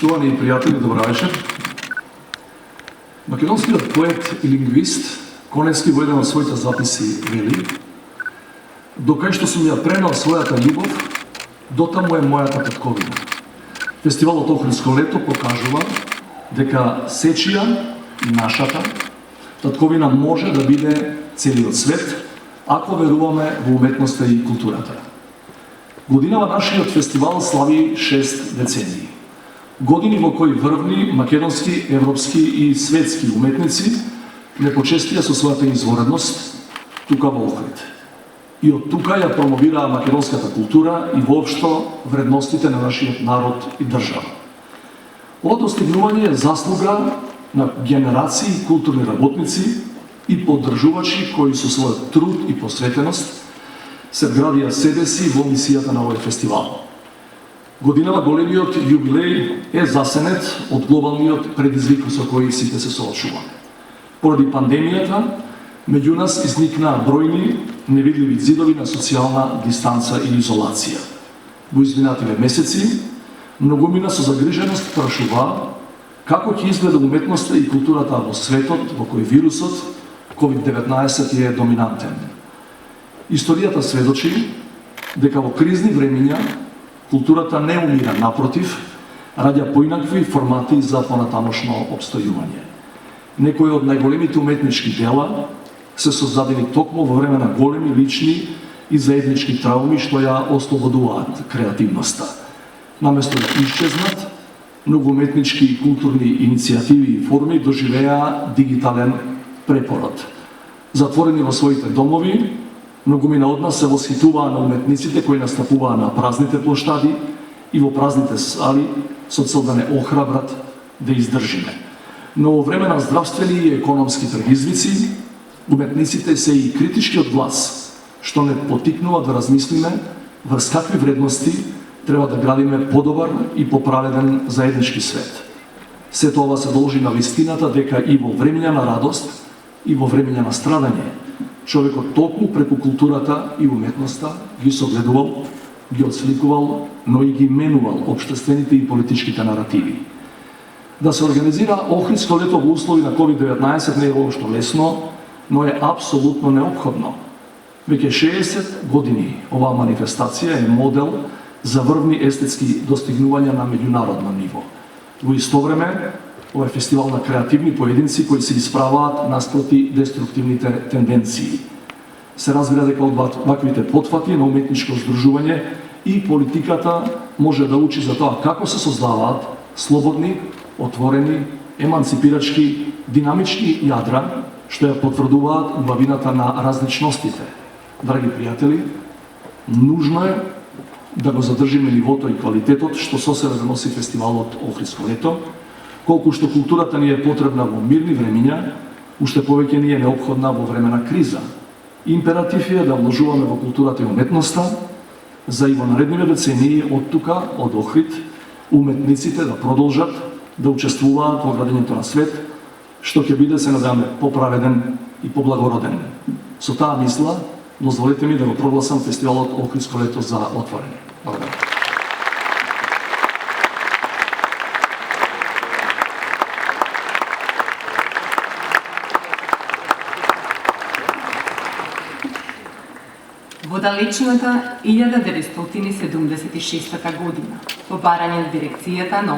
Poštovani prijatelji, dobro večer. Македонскиот поет и лингвист Коневски во еден од своите записи вели: "Докај што сум ја пренал својата љубов, дотаму е мојата татковина." Фестивалот Охридско лето покажува дека сечија, нашата татковина може да биде целиот свет, ако веруваме во уметноста и културата. Годинава нашиот фестивал слави 6 децении. Години во кои врвни македонски, европски и светски уметници не почестија со својата изворедност тука во Охрид. И од тука ја промовираа македонската култура и воопшто вредностите на нашиот народ и држава. Ова достигнување е заслуга на генерации културни работници и поддржувачи кои со својот труд и посветеност се вградија себе си во мисијата на овој фестивал. Годинава големиот јубилеј е засенет од глобалниот предизвик со кои сите се соочуваме. Поради пандемијата, меѓу нас изникнаа бројни невидливи ѕидови на социјална дистанца и изолација. Во изминативе месеци, многумина со загриженост прашуваа како ќе изгледа уметноста и културата во светот во кој вирусот COVID-19 е доминантен. Историјата сведочи дека во кризни времиња културата не умира, напротив, раѓа поинакви формати за понатамошно обстојување. Некои од најголемите уметнички дела се создадени токму во време на големи лични и заеднички трауми што ја ослободуваат креативноста. Наместо да исчезнат, многу уметнички и културни иницијативи и форми доживеа дигитален препород. Затворени во своите домови, многумина од нас се восхитуваа на уметниците кои настапуваа на празните плоштади и во празните сали со цел да не охрабрат да издржиме. Но во време на здравствени и економски предизвици, уметниците се и критичкиот глас, што не потикнува да размислиме врз какви вредности треба да градиме подобар и поправеден заеднички свет. Сето ова се должи на вистината дека и во времења на радост, и во времења на страдање, човекот токму преку културата и уметноста ги согледувал, ги отсликувал, но и ги менувал општествените и политичките наративи. Да се организира Охридско лето во услови на COVID-19 не е воопшто лесно, но е апсолутно неопходно. Веќе 60 години оваа манифестација е модел за врвни естетски достигнувања на меѓународно ниво. Во исто време, ова е фестивал на креативни поединци кои се исправаат наспроти деструктивните тенденции. Се разбира дека од ваквите потфати на уметничко здружување и политиката може да учи за тоа како се создаваат слободни, отворени, еманципирачки, динамични јадра, што ја потврдуваат убавината на различностите. Драги пријатели, нужно е да го задржиме нивото и квалитетот што со себе носи фестивалот Охридско лето. Колку што културата ни е потребна во мирни времиња, уште повеќе ни е неопходна во време на криза. Императив е да вложуваме во културата и уметноста, за и во наредниве децении од тука, од Охрид, уметниците да продолжат да учествуваат во градењето на свет, што ќе биде, се надеваме, поправеден и поблагороден. Со таа мисла, дозволете ми да го прогласам фестивалот Охридско лето за отворење. Благодарам. Во далечната 1976 година, по барање на дирекцијата на